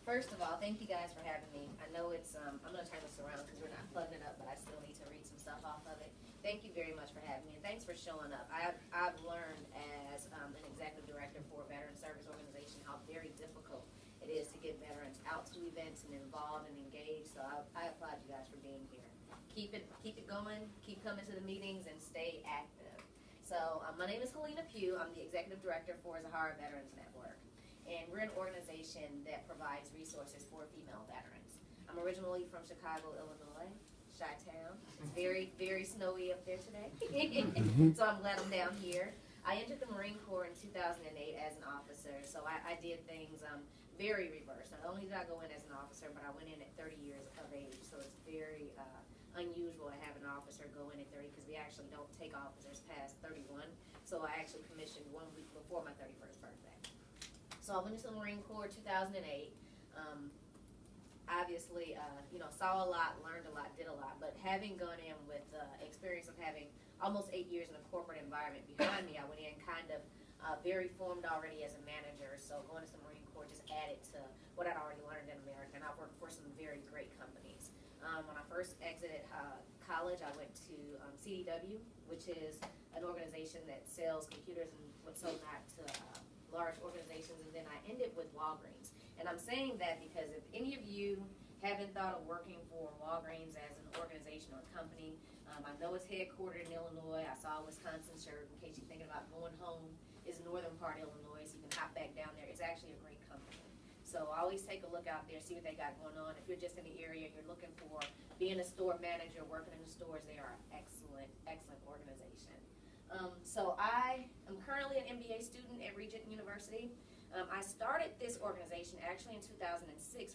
First of all, thank you guys for having me. I know it's, I'm going to turn this around because we're not plugging it up, but I still need to read some stuff off of it. Thank you very much for having me, and thanks for showing up. I've learned as an executive director for a veteran service organization how very difficult it is to get veterans out to events and involved and engaged, so I applaud you guys for being here. Keep it going, keep coming to the meetings, and stay active. So my name is Helena Pugh. I'm the executive director for Zahara Veterans Network. And we're an organization that provides resources for female veterans. I'm originally from Chicago, Illinois, Chi-Town. It's very, very snowy up there today. So I'm glad I'm down here. I entered the Marine Corps in 2008 as an officer, so I did things very reverse. Not only did I go in as an officer, but I went in at 30 years of age, so it's very unusual to have an officer go in at 30 because we actually don't take officers past 31. So I actually commissioned 1 week before my 31st birthday. So I went into the Marine Corps 2008. Obviously, saw a lot, learned a lot, did a lot. But having gone in with the experience of having almost 8 years in a corporate environment behind me, I went in kind of very formed already as a manager. So going to the Marine Corps just added to what I'd already learned in America. And I worked for some very great companies. When I first exited college, I went to CDW, which is an organization that sells computers and what's so not to large organizations, and then I ended with Walgreens. And I'm saying that because if any of you haven't thought of working for Walgreens as an organization or company, I know it's headquartered in Illinois. I saw a Wisconsin shirt in case you're thinking about going home. It's the northern part of Illinois, so you can hop back down there. It's actually a great company. So I always take a look out there, see what they got going on. If you're just in the area, you're looking for being a store manager, working in the stores, they are an excellent, excellent organization. So I am currently an MBA student at Regent University. I started this organization actually in 2006,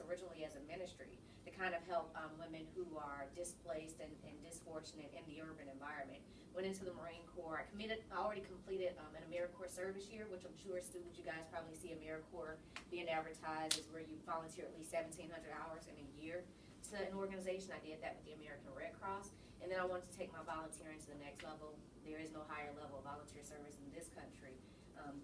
originally as a ministry to kind of help women who are displaced and disfortunate in the urban environment. Went into the Marine Corps. I already completed an AmeriCorps service year, which I'm sure students, you guys probably see AmeriCorps being advertised as where you volunteer at least 1,700 hours in a year to an organization. I did that with the American Red Cross. And then I wanted to take my volunteering to the next level. There is no higher level of volunteer service in this country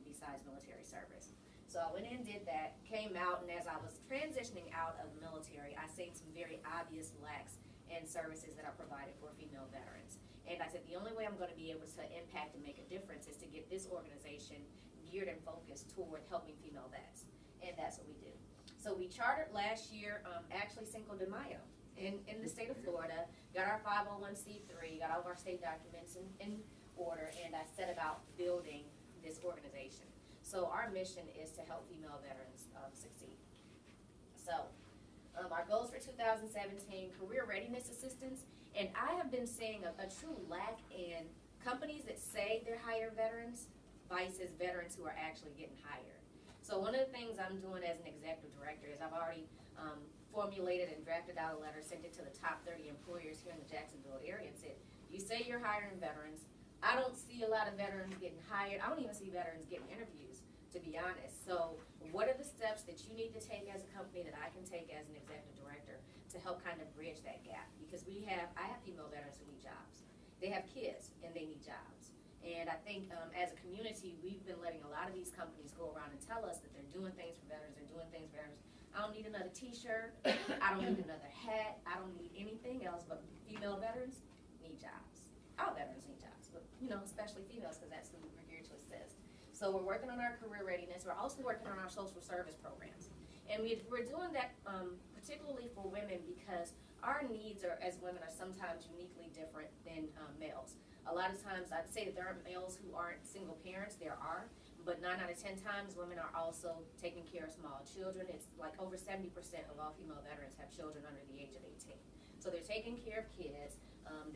besides military service. So I went in and did that, came out, and as I was transitioning out of the military, I seen some very obvious lacks in services that are provided for female veterans. And I said the only way I'm going to be able to impact and make a difference is to get this organization geared and focused toward helping female vets. And that's what we do. So we chartered last year, actually Cinco de Mayo. In the state of Florida, got our 501c3, got all of our state documents in order, and I set about building this organization. So our mission is to help female veterans succeed. So our goals for 2017, career readiness assistance, and I have been seeing a true lack in companies that say they're hire veterans versus veterans who are actually getting hired. So one of the things I'm doing as an executive director is I've already formulated and drafted out a letter, sent it to the top 30 employers here in the Jacksonville area and said, you say you're hiring veterans. I don't see a lot of veterans getting hired. I don't even see veterans getting interviews, to be honest. So what are the steps that you need to take as a company that I can take as an executive director to help kind of bridge that gap? Because I have female veterans who need jobs. They have kids and they need jobs. And I think as a community, we've been letting a lot of these companies go around and tell us that they're doing things for veterans, they're doing things for veterans. I don't need another t-shirt, I don't need another hat, I don't need anything else, but female veterans need jobs. All veterans need jobs, but especially females, because that's who we're here to assist. So we're working on our career readiness. We're also working on our social service programs. And we're doing that particularly for women because our needs as women are sometimes uniquely different than males. A lot of times I'd say that there are males who aren't single parents, there are, but 9 out of 10 times women are also taking care of small children. It's like over 70% of all female veterans have children under the age of 18. So they're taking care of kids,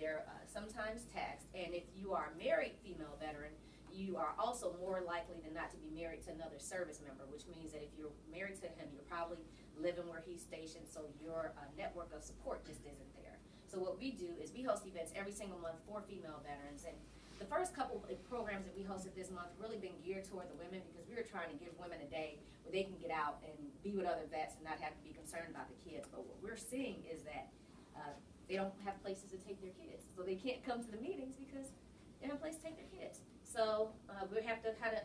they're sometimes taxed, and if you are a married female veteran, you are also more likely than not to be married to another service member, which means that if you're married to him, you're probably living where he's stationed, so your network of support just isn't there. So what we do is we host events every single month for female veterans, and the first couple of programs that we hosted this month really been geared toward the women because we were trying to give women a day where they can get out and be with other vets and not have to be concerned about the kids. But what we're seeing is that they don't have places to take their kids, so they can't come to the meetings because they don't have a place to take their kids. So we have to kind of,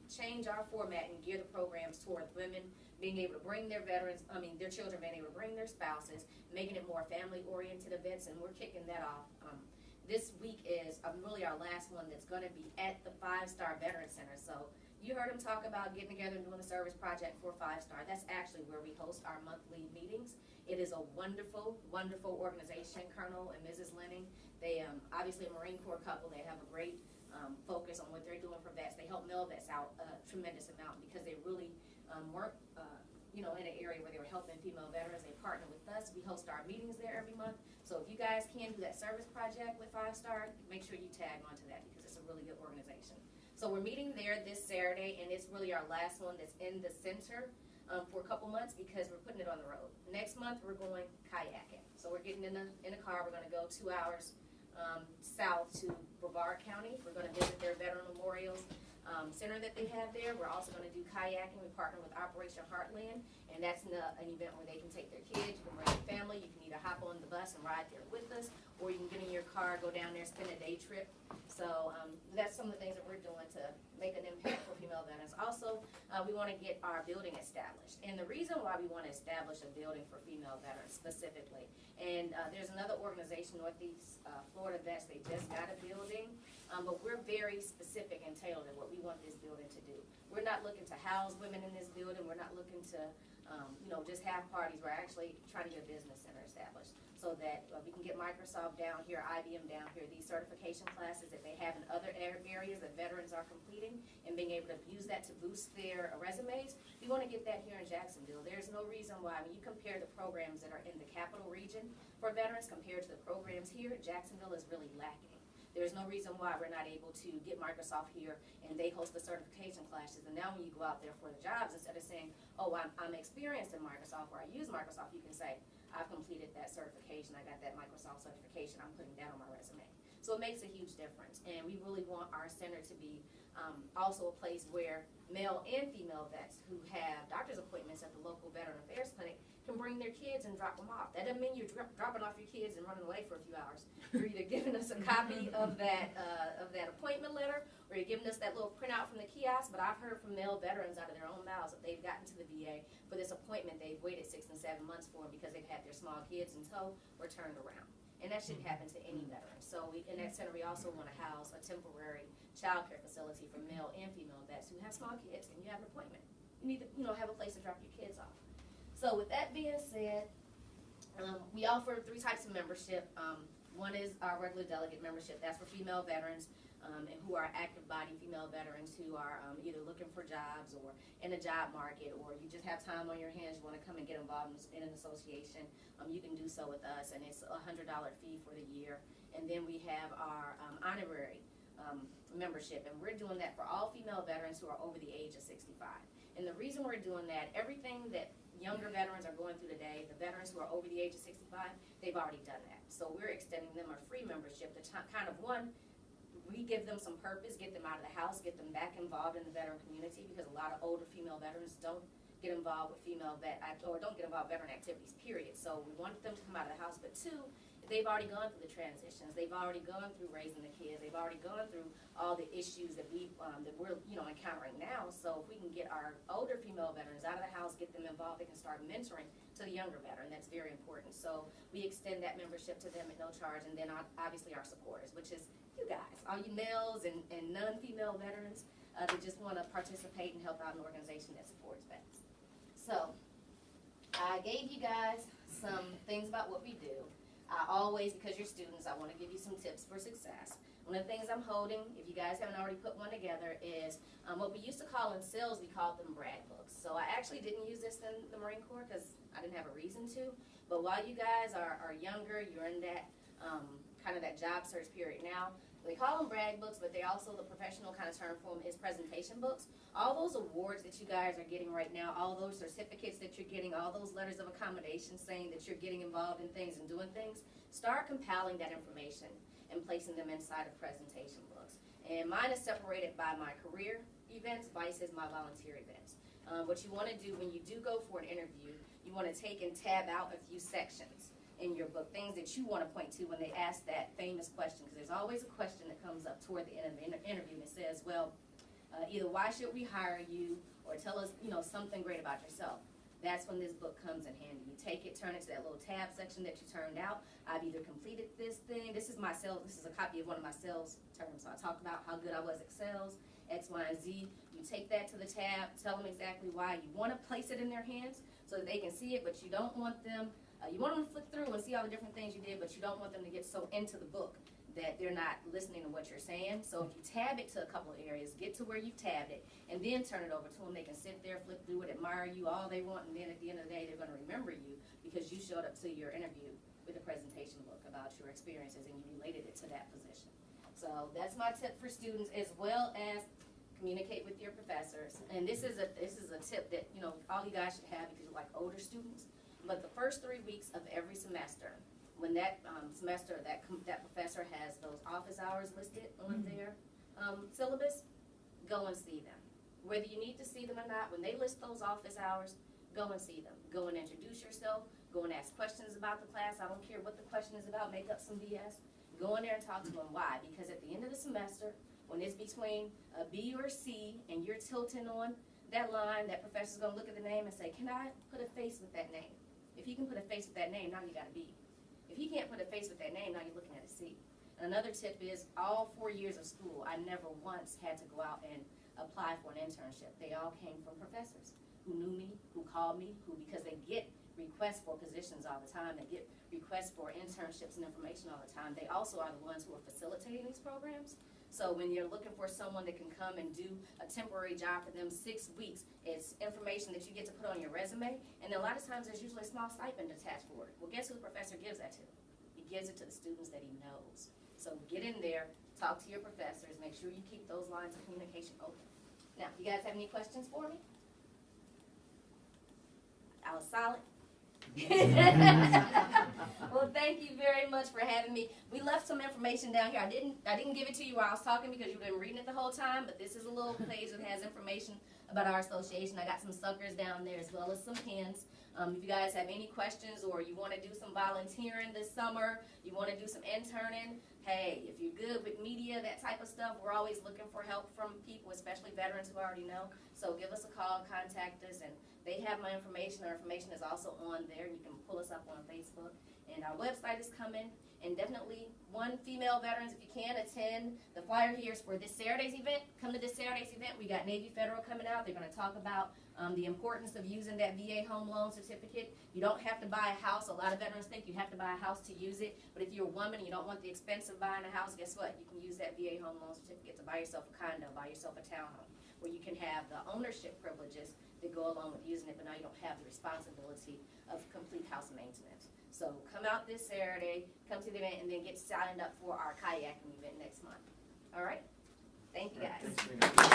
change our format and gear the programs toward women being able to bring their their children being able to bring their spouses, making it more family-oriented events, and we're kicking that off. This week is really our last one that's going to be at the 5-Star Veteran Center. So you heard him talk about getting together and doing a service project for 5-Star. That's actually where we host our monthly meetings. It is a wonderful, wonderful organization. Colonel and Mrs. Lenning, they obviously a Marine Corps couple. They have a great focus on what they're doing for vets. They help male vets out a tremendous amount because they really weren't in an area where they were helping female veterans. They partner with us. We host our meetings there every month. So if you guys can do that service project with 5-Star, make sure you tag onto that because it's a really good organization. So we're meeting there this Saturday, and it's really our last one that's in the center for a couple months because we're putting it on the road. Next month we're going kayaking. So we're getting in a car. We're going to go 2 hours south to Brevard County. We're going to visit their veteran memorials center that they have there. We're also going to do kayaking. We partner with Operation Heartland, and that's an event where they can take their kids, you can bring your family, you can either hop on the bus and ride there with us, or you can get in your car, go down there, spend a day trip. So that's some of the things that we're doing to make an impact for female veterans. Also, we want to get our building established. And the reason why we want to establish a building for female veterans specifically, and there's another organization, Northeast Florida Vets, they just got a building, but we're very specific and tailored in what we want this building to do. We're not looking to house women in this building. We're not looking to just have parties. We're actually trying to get a business center established so that we can get Microsoft down here, IBM down here, these certification classes that they have in other areas that veterans are completing, and being able to use that to boost their resumes. We want to get that here in Jacksonville. There's no reason why, when you compare the programs that are in the capital region for veterans compared to the programs here, Jacksonville is really lacking. There's no reason why we're not able to get Microsoft here and they host the certification classes. And now when you go out there for the jobs, instead of saying, oh, I'm experienced in Microsoft or I use Microsoft, you can say, I've completed that certification. I got that Microsoft certification. I'm putting that on my resume. So it makes a huge difference. And we really want our center to be also a place where male and female vets who have doctor's appointments at the local Veteran Affairs Clinic can bring their kids and drop them off. That doesn't mean you're dropping off your kids and running away for a few hours. You're either giving us a copy of that appointment letter, or you're giving us that little printout from the kiosk. But I've heard from male veterans out of their own mouths that they've gotten to the VA for this appointment they've waited 6 and 7 months for because they've had their small kids in tow or turned around. And that shouldn't happen to any veteran. So in that center, we also want to house a temporary child care facility for male and female vets who have small kids, and you have an appointment. You need to have a place to drop your kids off. So with that being said, we offer 3 types of membership. One is our regular delegate membership. That's for female veterans and who are active body female veterans who are either looking for jobs or in a job market, or you just have time on your hands, you want to come and get involved in an association. You can do so with us, and it's a $100 fee for the year. And then we have our honorary membership, and we're doing that for all female veterans who are over the age of 65. And the reason we're doing that, everything that younger veterans are going through today, the veterans who are over the age of 65, they've already done that. So we're extending them a free membership to kind of, one, we give them some purpose, get them out of the house, get them back involved in the veteran community, because a lot of older female veterans don't get involved with don't get involved with veteran activities, period. So we want them to come out of the house. But 2, they've already gone through the transitions. They've already gone through raising the kids. They've already gone through all the issues that we're encountering now. So if we can get our older female veterans out of the house, get them involved, they can start mentoring to the younger veteran. That's very important. So we extend that membership to them at no charge. And then obviously our supporters, which is you guys, all you males and non-female veterans that just want to participate and help out an organization that supports vets. So I gave you guys some things about what we do. I always, because you're students, I want to give you some tips for success. One of the things I'm holding, if you guys haven't already put one together, is what we used to call in sales, we called them brag books. So I actually didn't use this in the Marine Corps because I didn't have a reason to. But while you guys are younger, you're in that kind of that job search period now, they call them brag books, but they also, the professional kind of term for them is presentation books. All those awards that you guys are getting right now, all those certificates that you're getting, all those letters of accommodation saying that you're getting involved in things and doing things, start compiling that information and placing them inside of presentation books. And mine is separated by my career events, Vice is my volunteer events. What you want to do when you do go for an interview, you want to take and tab out a few sections in your book, things that you want to point to when they ask that famous question, because there's always a question that comes up toward the end of the interview that says, well, Either why should we hire you, or tell us, something great about yourself. That's when this book comes in handy. You take it, turn it to that little tab section that you turned out. I've either completed this thing. This is a copy of one of my sales terms. So I talk about how good I was at sales, X, Y, and Z. You take that to the tab, tell them exactly why. You want to place it in their hands so that they can see it, but you don't want them, you want them to flip through and see all the different things you did, but you don't want them to get so into the book that they're not listening to what you're saying. So if you tab it to a couple of areas, get to where you've tabbed it, and then turn it over to them. They can sit there, flip through it, admire you all they want, and then at the end of the day, they're going to remember you because you showed up to your interview with a presentation book about your experiences and you related it to that position. So that's my tip for students, as well as communicate with your professors. And this is a tip that all you guys should have if you're like older students. But the first 3 weeks of every semester, when that semester, that professor has those office hours listed on their syllabus, go and see them. Whether you need to see them or not, when they list those office hours, go and see them. Go and introduce yourself. Go and ask questions about the class. I don't care what the question is about. Make up some BS. Go in there and talk to them. Why? Because at the end of the semester, when it's between a B or C and you're tilting on that line, that professor's going to look at the name and say, can I put a face with that name? If you can put a face with that name, now you got a B. If he can't put a face with that name, now you're looking at a C. Another tip is all 4 years of school, I never once had to go out and apply for an internship. They all came from professors who knew me, who called me, because they get requests for positions all the time. They get requests for internships and information all the time. They also are the ones who are facilitating these programs. So when you're looking for someone that can come and do a temporary job for them 6 weeks, it's information that you get to put on your resume, and a lot of times there's usually a small stipend attached for it. Well, guess who the professor gives that to? He gives it to the students that he knows. So get in there, talk to your professors, make sure you keep those lines of communication open. Now, you guys have any questions for me? I was solid. Well, thank you very much for having me. We left some information down here. I didn't give it to you while I was talking because you've been reading it the whole time, but this is a little page that has information about our association. I got some suckers down there as well as some pins. If you guys have any questions or you want to do some volunteering this summer, you want to do some interning, hey, if you're good with media, that type of stuff, we're always looking for help from people, especially veterans who already know. So give us a call, contact us, and they have my information. Our information is also on there. You can pull us up on Facebook. And our website is coming. And definitely one female veterans, if you can, attend. The flyer here is for this Saturday's event. Come to this Saturday's event. We got Navy Federal coming out. They're going to talk about the importance of using that VA home loan certificate. You don't have to buy a house. A lot of veterans think you have to buy a house to use it. But if you're a woman and you don't want the expense of buying a house, guess what? You can use that VA home loan certificate to buy yourself a condo, buy yourself a townhome, where you can have the ownership privileges that go along with using it, but now you don't have the responsibility of complete house maintenance. So come out this Saturday, come to the event, and then get signed up for our kayaking event next month. All right? Thank you, guys.